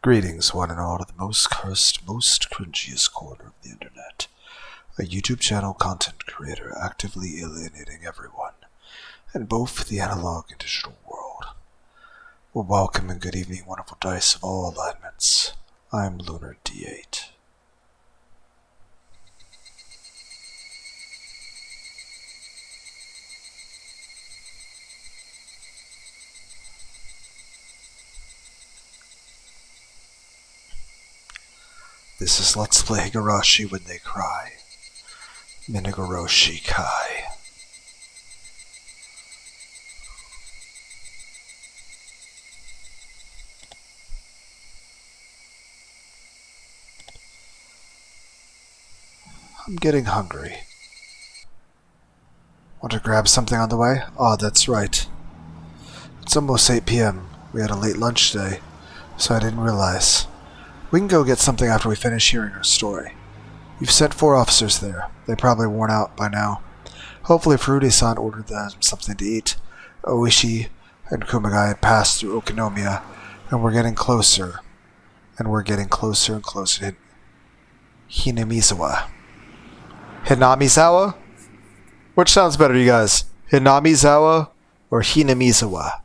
Greetings, one and all, to the most cursed, most cringiest corner of the internet. A YouTube channel content creator actively alienating everyone in both the analog and digital world. Well, welcome and good evening, wonderful dice of all alignments. I'm Lunar D8. This is Let's Play Higurashi When They Cry. Minagoroshi Kai. I'm getting hungry. Want to grab something on the way? Oh, that's right. It's almost 8 p.m. We had a late lunch today, so I didn't realize. We can go get something after we finish hearing her story. You've sent 4 officers there. They're probably worn out by now. Hopefully Furude-san ordered them something to eat. Oishi and Kumagai had passed through Okinomiya, and we're getting closer. And we're getting closer and closer to Hinamizawa. Hinamizawa? Which sounds better, you guys? Hinamizawa or Hinamizawa?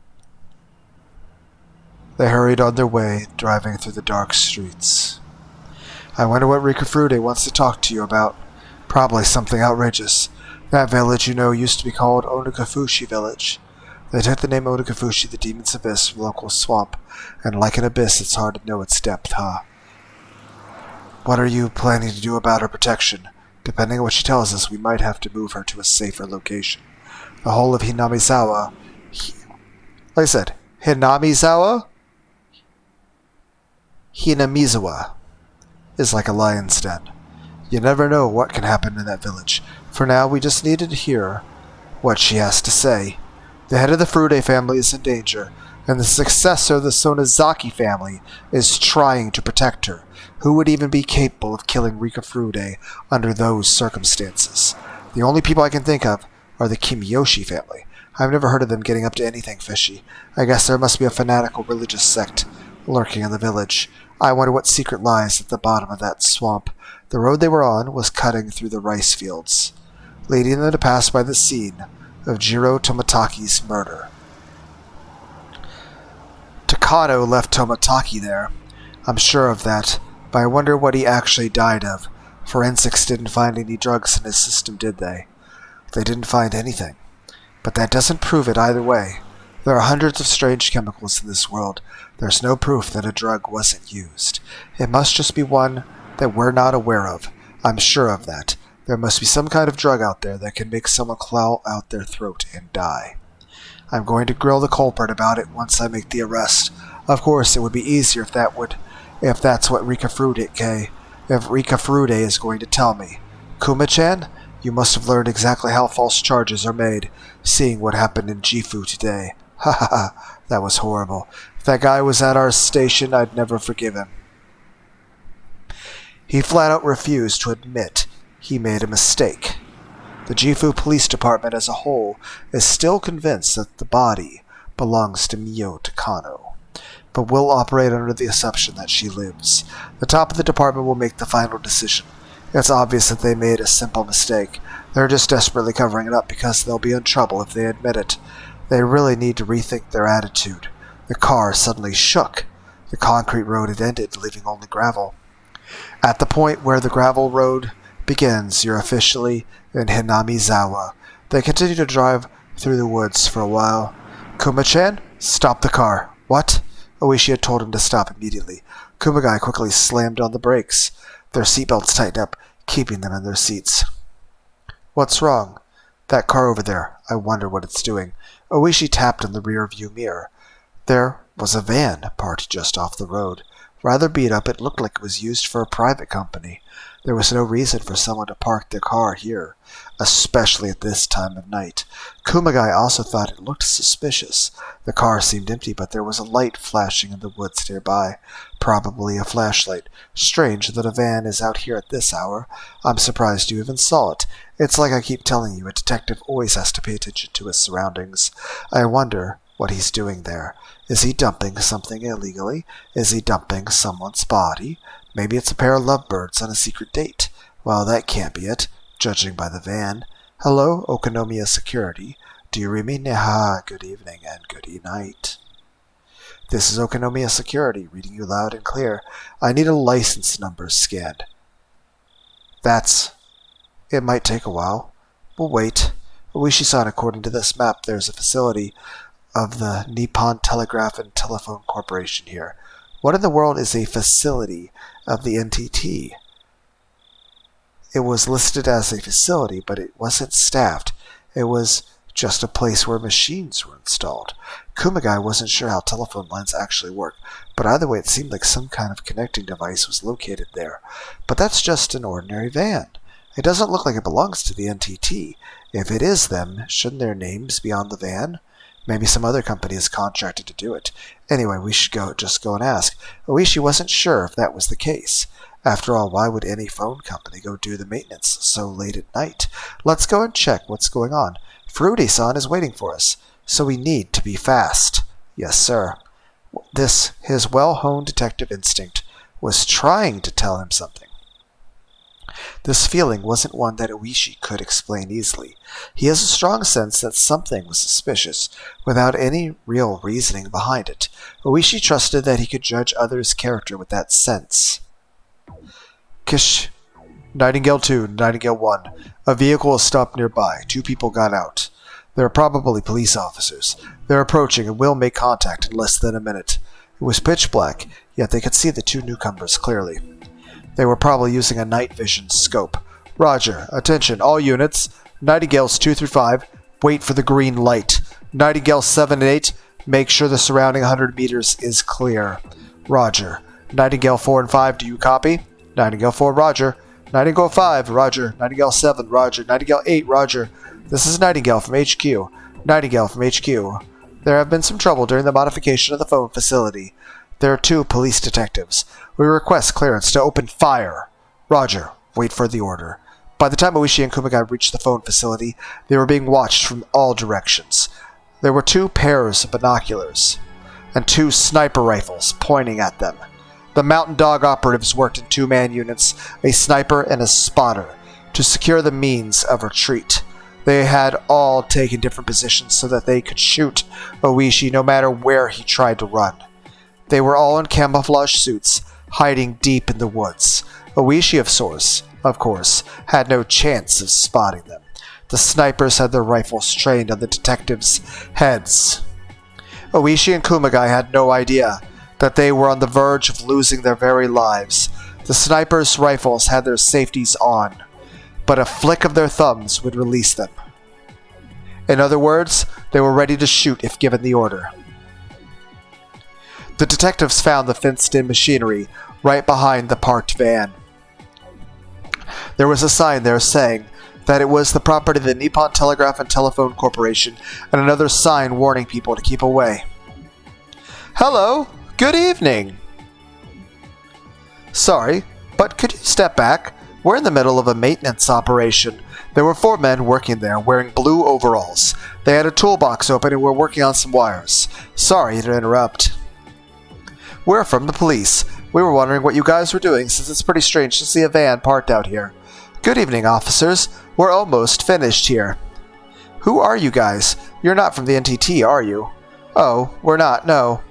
They hurried on their way, driving through the dark streets. I wonder what Rika Furude wants to talk to you about. Probably something outrageous. That village, you know, used to be called Onikafushi Village. They took the name Onikafushi, the demon's abyss, from a local swamp, and like an abyss, it's hard to know its depth, huh? What are you planning to do about her protection? Depending on what she tells us, we might have to move her to a safer location. The whole of Hinamizawa... like I said, Hinamizawa? Hinamizawa is like a lion's den. You never know what can happen in that village. For now, we just needed to hear what she has to say. The head of the Furude family is in danger, and the successor of the Sonozaki family is trying to protect her. Who would even be capable of killing Rika Furude under those circumstances? The only people I can think of are the Kimiyoshi family. I've never heard of them getting up to anything fishy. I guess there must be a fanatical religious sect lurking in the village. I wonder what secret lies at the bottom of that swamp. The road they were on was cutting through the rice fields, leading them to pass by the scene of Jiro Tomataki's murder. Takano left Tomataki there. I'm sure of that, but I wonder what he actually died of. Forensics didn't find any drugs in his system, did they? They didn't find anything. But that doesn't prove it either way. There are hundreds of strange chemicals in this world. There's no proof that a drug wasn't used. It must just be one that we're not aware of. I'm sure of that. There must be some kind of drug out there that can make someone claw out their throat and die. I'm going to grill the culprit about it once I make the arrest. Of course, it would be easier if that's what Rika Furude is going to tell me. Kuma-chan, you must have learned exactly how false charges are made, seeing what happened in Gifu today. Ha ha ha, that was horrible. If that guy was at our station, I'd never forgive him. He flat out refused to admit he made a mistake. The Gifu Police Department as a whole is still convinced that the body belongs to Mio Takano, but will operate under the assumption that she lives. The top of the department will make the final decision. It's obvious that they made a simple mistake. They're just desperately covering it up because they'll be in trouble if they admit it. They really need to rethink their attitude. The car suddenly shook. The concrete road had ended, leaving only gravel. At the point where the gravel road begins, you're officially in Hinamizawa. They continue to drive through the woods for a while. Kuma-chan, stop the car. What? Oishi had told him to stop immediately. Kumagai quickly slammed on the brakes. Their seatbelts tightened up, keeping them in their seats. What's wrong? That car over there. I wonder what it's doing. Oishi tapped on the rear view mirror. There was a van parked just off the road. Rather beat up, it looked like it was used for a private company. There was no reason for someone to park their car here, especially at this time of night. Kumagai also thought it looked suspicious. The car seemed empty, but there was a light flashing in the woods nearby. Probably a flashlight. Strange that a van is out here at this hour. I'm surprised you even saw it. It's like I keep telling you, a detective always has to pay attention to his surroundings. I wonder what he's doing there. Is he dumping something illegally? Is he dumping someone's body? Maybe it's a pair of lovebirds on a secret date. Well, that can't be it, judging by the van. Hello, Okonomiya Security. Do you read me? Neha, good evening and good night. This is Okonomiya Security, reading you loud and clear. I need a license number scanned. It might take a while. We'll wait. Oishi-san, according to this map, there's a facility of the Nippon Telegraph and Telephone Corporation here. What in the world is a facility of the NTT? It was listed as a facility, but it wasn't staffed. It was just a place where machines were installed. Kumagai wasn't sure how telephone lines actually work, but either way it seemed like some kind of connecting device was located there. But that's just an ordinary van. It doesn't look like it belongs to the NTT. If it is them, shouldn't their names be on the van? Maybe some other company is contracted to do it. Anyway, we should just go and ask. Oishi wasn't sure if that was the case. After all, why would any phone company go do the maintenance so late at night? Let's go and check what's going on. Fruity-san is waiting for us, so we need to be fast. Yes, sir. His well-honed detective instinct, was trying to tell him something. This feeling wasn't one that Oishi could explain easily. He has a strong sense that something was suspicious, without any real reasoning behind it. Oishi trusted that he could judge others' character with that sense. Kish. Nightingale 2, Nightingale 1. A vehicle is stopped nearby. 2 people got out. They are probably police officers. They're approaching and will make contact in less than a minute. It was pitch black, yet they could see the 2 newcomers clearly. They were probably using a night vision scope. Roger. Attention, all units. Nightingales 2 through 5, wait for the green light. Nightingale 7 and 8, make sure the surrounding 100 meters is clear. Roger. Nightingale 4 and 5, do you copy? Nightingale 4, roger. Nightingale 5, roger. Nightingale 7, roger. Nightingale 8, roger. This is Nightingale from HQ. Nightingale from HQ. There have been some trouble during the modification of the phone facility. There are 2 police detectives. We request clearance to open fire. Roger. Wait for the order. By the time Oishi and Kumagai reached the phone facility, they were being watched from all directions. There were 2 pairs of binoculars and 2 sniper rifles pointing at them. The Mountain Dog operatives worked in 2-man units, a sniper and a spotter, to secure the means of retreat. They had all taken different positions so that they could shoot Oishi no matter where he tried to run. They were all in camouflage suits, hiding deep in the woods. Oishi, of course, had no chance of spotting them. The snipers had their rifles trained on the detectives' heads. Oishi and Kumagai had no idea that they were on the verge of losing their very lives. The snipers' rifles had their safeties on, but a flick of their thumbs would release them. In other words, they were ready to shoot if given the order. The detectives found the fenced-in machinery right behind the parked van. There was a sign there saying that it was the property of the Nippon Telegraph and Telephone Corporation, and another sign warning people to keep away. Hello! Good evening! Sorry, but could you step back? We're in the middle of a maintenance operation. There were 4 men working there, wearing blue overalls. They had a toolbox open and were working on some wires. Sorry to interrupt. We're from the police. We were wondering what you guys were doing, since it's pretty strange to see a van parked out here. Good evening, officers. We're almost finished here. Who are you guys? You're not from the NTT, are you? Oh, we're not, no.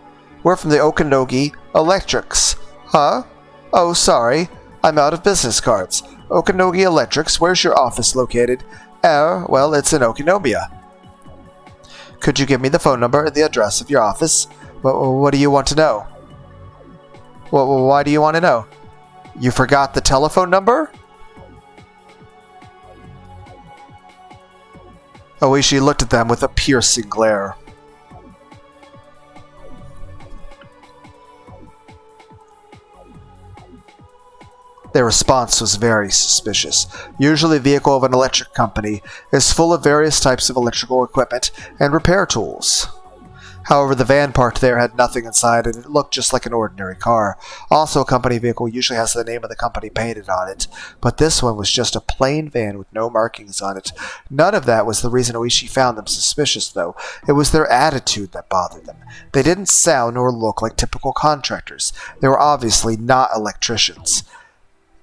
We're from the Okanogi Electrics. Huh? Oh, sorry. I'm out of business cards. Okanogi Electrics, where's your office located? Well, it's in Okonomiya. Could you give me the phone number and the address of your office? What do you want to know? Why do you want to know? You forgot the telephone number? Oishi looked at them with a piercing glare. Their response was very suspicious. Usually, a vehicle of an electric company is full of various types of electrical equipment and repair tools. However, the van parked there had nothing inside, and it looked just like an ordinary car. Also, a company vehicle usually has the name of the company painted on it, but this one was just a plain van with no markings on it. None of that was the reason Oishi found them suspicious, though. It was their attitude that bothered them. They didn't sound nor look like typical contractors. They were obviously not electricians.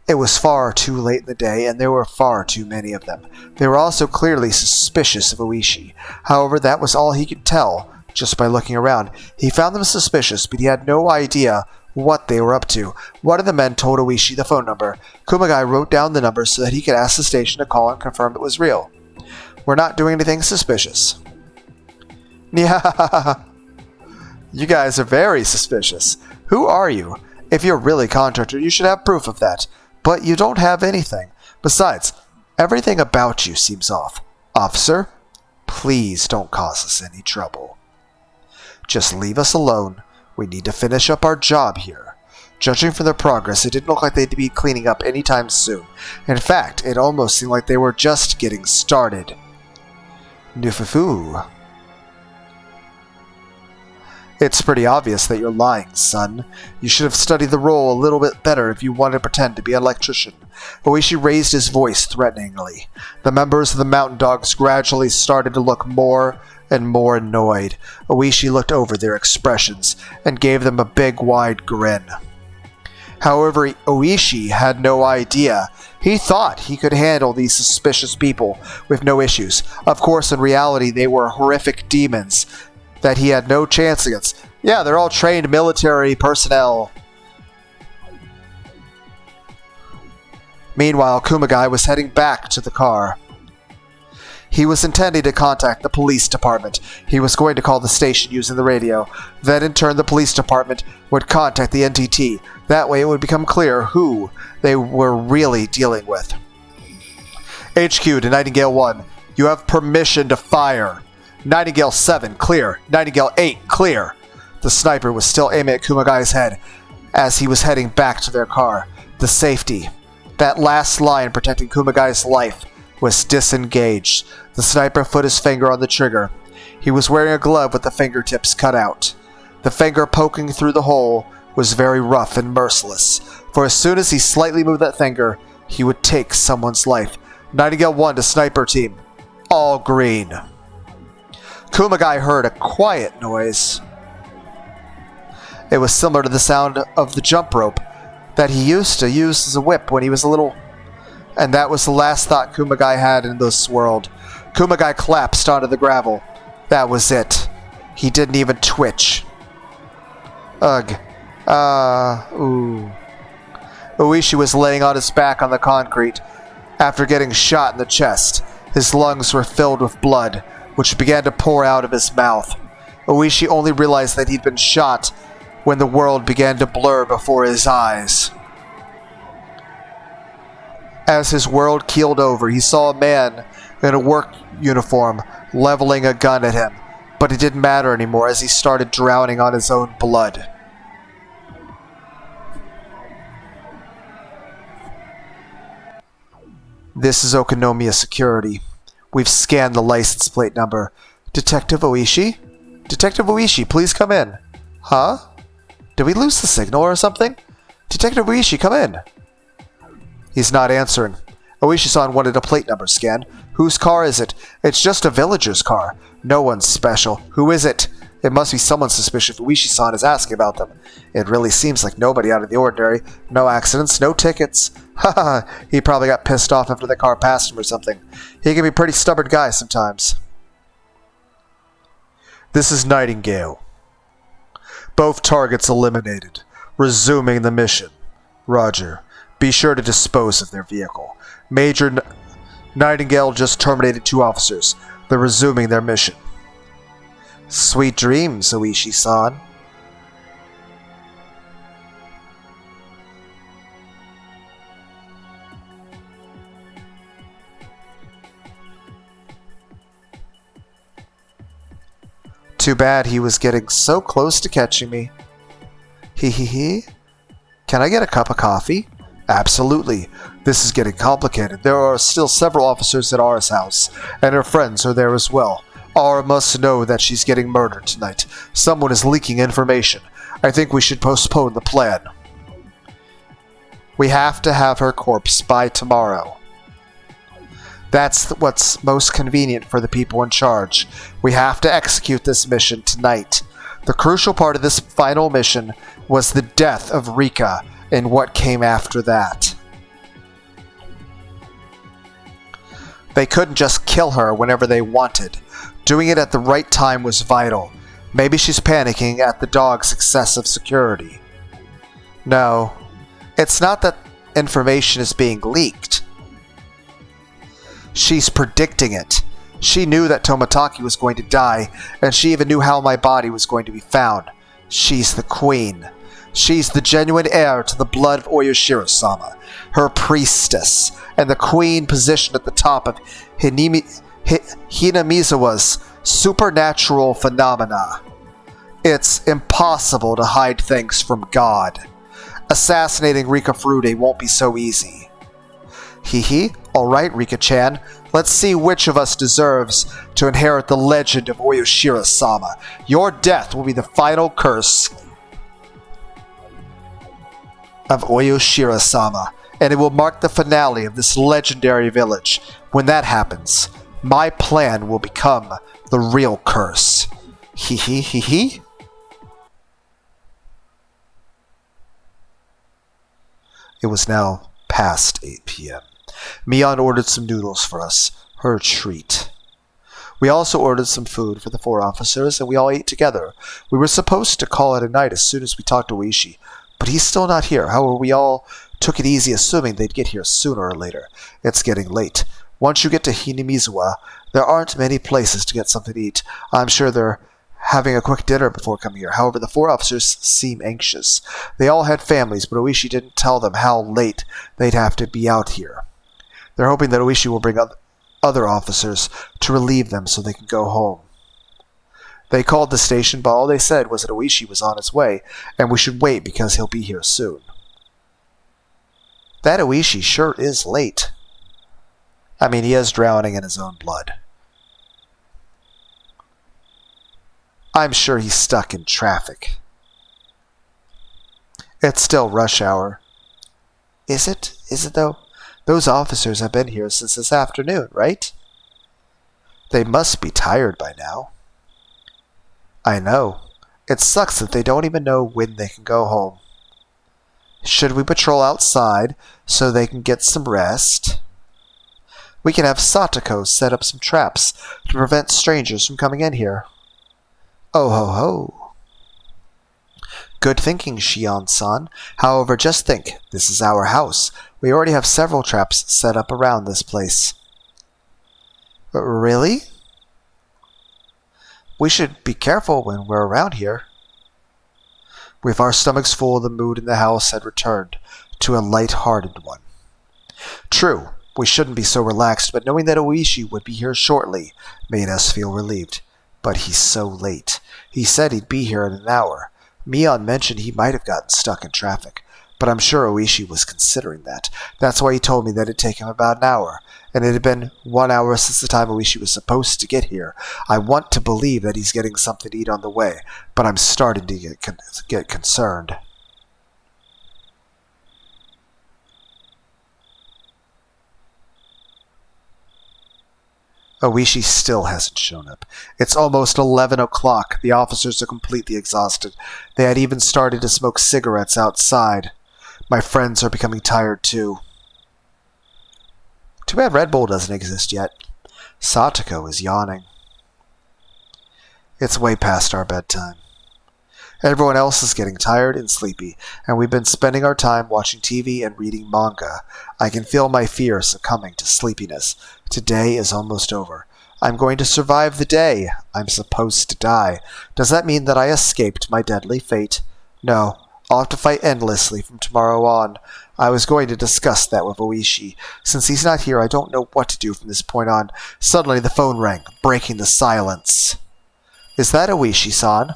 It was far too late in the day, and there were far too many of them. They were also clearly suspicious of Oishi. However, that was all he could tell. Just by looking around, he found them suspicious, but he had no idea what they were up to. One of the men told Oishi the phone number. Kumagai wrote down the number so that he could ask the station to call and confirm it was real. We're not doing anything suspicious. Yeah, you guys are very suspicious. Who are you? If you're really a contractor, you should have proof of that. But you don't have anything. Besides, everything about you seems off. Officer, please don't cause us any trouble. Just leave us alone. We need to finish up our job here. Judging from their progress, it didn't look like they'd be cleaning up anytime soon. In fact, it almost seemed like they were just getting started. Nufufu. It's pretty obvious that you're lying, son. You should have studied the role a little bit better if you wanted to pretend to be an electrician. Oishi raised his voice threateningly. The members of the Mountain Dogs gradually started to look more and more annoyed. Oishi looked over their expressions and gave them a big, wide grin. However, Oishi had no idea. He thought he could handle these suspicious people with no issues. Of course, in reality, they were horrific demons that he had no chance against. Yeah, they're all trained military personnel. Meanwhile, Kumagai was heading back to the car. He was intending to contact the police department. He was going to call the station using the radio. Then, in turn, the police department would contact the NTT. That way, it would become clear who they were really dealing with. HQ to Nightingale 1. You have permission to fire. Nightingale 7, clear. Nightingale 8, clear. The sniper was still aiming at Kumagai's head as he was heading back to their car. The safety. That last line protecting Kumagai's life was disengaged. The sniper put his finger on the trigger. He was wearing a glove with the fingertips cut out. The finger poking through the hole was very rough and merciless, for as soon as he slightly moved that finger, he would take someone's life. Nightingale 1 to sniper team. All green. Kumagai heard a quiet noise. It was similar to the sound of the jump rope that he used to use as a whip when he was little. And that was the last thought Kumagai had in this world. Kumagai collapsed onto the gravel. That was it. He didn't even twitch. Ugh. Ooh. Oishi was laying on his back on the concrete after getting shot in the chest. His lungs were filled with blood, which began to pour out of his mouth. Oishi only realized that he'd been shot when the world began to blur before his eyes. As his world keeled over, he saw a man in a work uniform leveling a gun at him, but it didn't matter anymore as he started drowning on his own blood. This is Okonomiya Security. We've scanned the license plate number. Detective Oishi? Detective Oishi, please come in. Huh? Did we lose the signal or something? Detective Oishi, come in. He's not answering. Oishi-san wanted a plate number scan. Whose car is it? It's just a villager's car. No one's special. Who is it? It must be someone suspicious if Oishi-san is asking about them. It really seems like nobody out of the ordinary. No accidents, no tickets. Haha, he probably got pissed off after the car passed him or something. He can be a pretty stubborn guy sometimes. This is Nightingale. Both targets eliminated. Resuming the mission. Roger. Be sure to dispose of their vehicle. Major Nightingale just terminated 2 officers. They're resuming their mission. Sweet dreams, Oishi-san. Too bad he was getting so close to catching me. Hee. Can I get a cup of coffee? Absolutely. This is getting complicated. There are still several officers at Ara's house, and her friends are there as well. Aura must know that she's getting murdered tonight. Someone is leaking information. I think we should postpone the plan. We have to have her corpse by tomorrow. That's what's most convenient for the people in charge. We have to execute this mission tonight. The crucial part of this final mission was the death of Rika and what came after that. They couldn't just kill her whenever they wanted. Doing it at the right time was vital. Maybe she's panicking at the dog's excessive security. No, it's not that information is being leaked. She's predicting it. She knew that Tomataki was going to die, and she even knew how my body was going to be found. She's the queen. She's the genuine heir to the blood of Oyashiro-sama, her priestess, and the queen positioned at the top of Hinamizawa's supernatural phenomena. It's impossible to hide things from God. Assassinating Rika Furude won't be so easy. Alright, Rika-chan. Let's see which of us deserves to inherit the legend of Oyashiro-sama. Your death will be the final curse of Oyashiro-sama, and it will mark the finale of this legendary village. When that happens, my plan will become the real curse. It was now past 8 p.m. Mion ordered some noodles for us, her treat. We also ordered some food for the 4 officers, and we all ate together. We were supposed to call it a night as soon as we talked to Oishi, but he's still not here. However, we all took it easy assuming they'd get here sooner or later. It's getting late. Once you get to Hinamizawa, there aren't many places to get something to eat. I'm sure they're having a quick dinner before coming here. However, the 4 officers seem anxious. They all had families, but Oishi didn't tell them how late they'd have to be out here. They're hoping that Oishi will bring other officers to relieve them so they can go home. They called the station, but all they said was that Oishi was on his way, and we should wait because he'll be here soon. That Oishi sure is late. I mean, he is drowning in his own blood. I'm sure he's stuck in traffic. It's still rush hour. Is it? Is it though? Those officers have been here since this afternoon, right? They must be tired by now. I know. It sucks that they don't even know when they can go home. Should we patrol outside so they can get some rest? We can have Satoko set up some traps to prevent strangers from coming in here. Oh ho ho. Good thinking, Shion-san. However, just think, this is our house. We already have several traps set up around this place. Really? We should be careful when we're around here. With our stomachs full, the mood in the house had returned to a light-hearted one. True, we shouldn't be so relaxed, but knowing that Oishi would be here shortly made us feel relieved. But he's so late. He said he'd be here in an hour. Mion mentioned he might have gotten stuck in traffic, but I'm sure Oishi was considering that. That's why he told me that it'd take him about an hour, and it had been 1 hour since the time Oishi was supposed to get here. I want to believe that he's getting something to eat on the way, but I'm starting to get concerned. Oishi still hasn't shown up. It's almost 11 o'clock. The officers are completely exhausted. They had even started to smoke cigarettes outside. My friends are becoming tired too. Too bad Red Bull doesn't exist yet. Satoko is yawning. It's way past our bedtime. Everyone else is getting tired and sleepy, and we've been spending our time watching TV and reading manga. I can feel my fear succumbing to sleepiness. Today is almost over. I'm going to survive the day. I'm supposed to die. Does that mean that I escaped my deadly fate? No. I'll have to fight endlessly from tomorrow on. I was going to discuss that with Oishi. Since he's not here, I don't know what to do from this point on. Suddenly the phone rang, breaking the silence. Is that Oishi-san?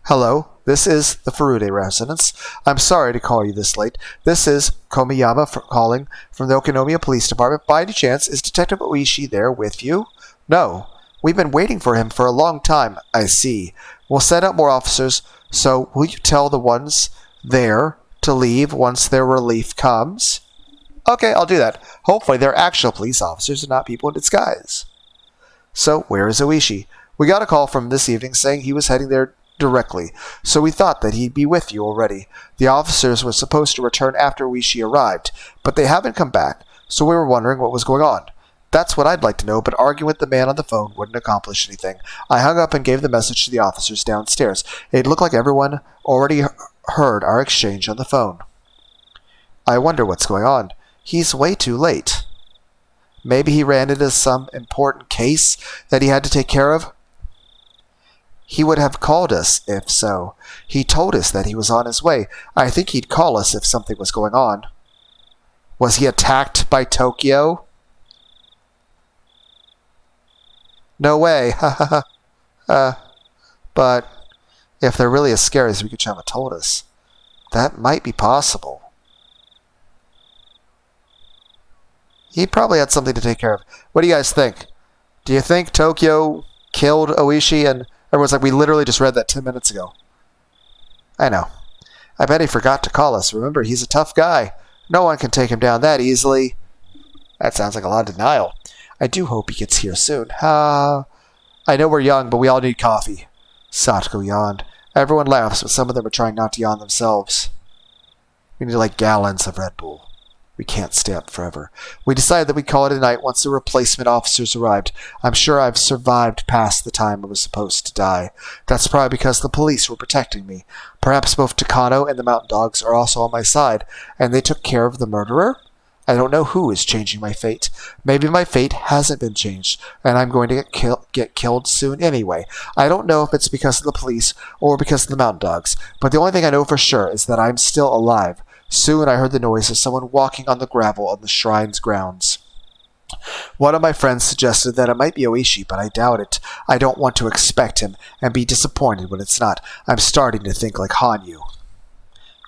Hello, this is the Furude residence. I'm sorry to call you this late. This is Komiyama calling from the Okinomiya Police Department. By any chance, is Detective Oishi there with you? No. We've been waiting for him for a long time. I see. We'll send out more officers, so will you tell the ones there to leave once their relief comes? Okay, I'll do that. Hopefully they're actual police officers and not people in disguise. So, where is Oishi? We got a call from him this evening saying he was heading there directly, so we thought that he'd be with you already. The officers were supposed to return after Oishi arrived, but they haven't come back, so we were wondering what was going on. That's what I'd like to know, but arguing with the man on the phone wouldn't accomplish anything. I hung up and gave the message to the officers downstairs. It looked like everyone already heard our exchange on the phone. I wonder what's going on. He's way too late. Maybe he ran into some important case that he had to take care of? He would have called us if so. He told us that he was on his way. I think he'd call us if something was going on. Was he attacked by Tokyo? No way. But if they're really as scary as Rikuchama told us, that might be possible. He probably had something to take care of. What do you guys think? Do you think Tokyo killed Oishi? And everyone's like, we literally just read that 10 minutes ago. I know. I bet he forgot to call us. Remember, he's a tough guy. No one can take him down that easily. That sounds like a lot of denial. I do hope he gets here soon. I know we're young, but we all need coffee. Satoko yawned. Everyone laughs, but some of them are trying not to yawn themselves. We need like gallons of Red Bull. We can't stay up forever. We decided that we'd call it a night once the replacement officers arrived. I'm sure I've survived past the time I was supposed to die. That's probably because the police were protecting me. Perhaps both Takano and the Mountain Dogs are also on my side, and they took care of the murderer? I don't know who is changing my fate. Maybe my fate hasn't been changed, and I'm going to get killed soon anyway. I don't know if it's because of the police or because of the Mountain Dogs, but the only thing I know for sure is that I'm still alive. Soon I heard the noise of someone walking on the gravel on the shrine's grounds. One of my friends suggested that it might be Oishi, but I doubt it. I don't want to expect him and be disappointed when it's not. I'm starting to think like Hanyu.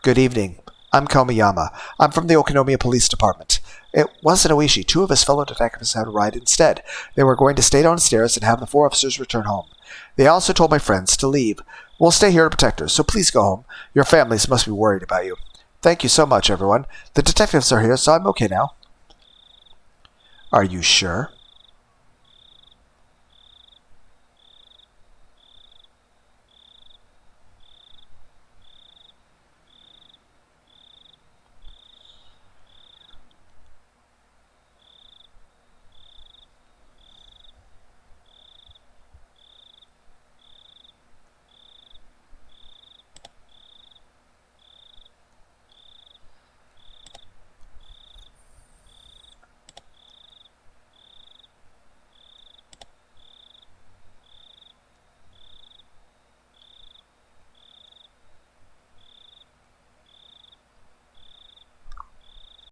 Good evening. I'm Komiyama. I'm from the Okinomiya Police Department. It wasn't Oishi. Two of his fellow detectives had arrived instead. They were going to stay downstairs and have the four officers return home. They also told my friends to leave. We'll stay here to protect her, so please go home. Your families must be worried about you. Thank you so much, everyone. The detectives are here, so I'm okay now. Are you sure?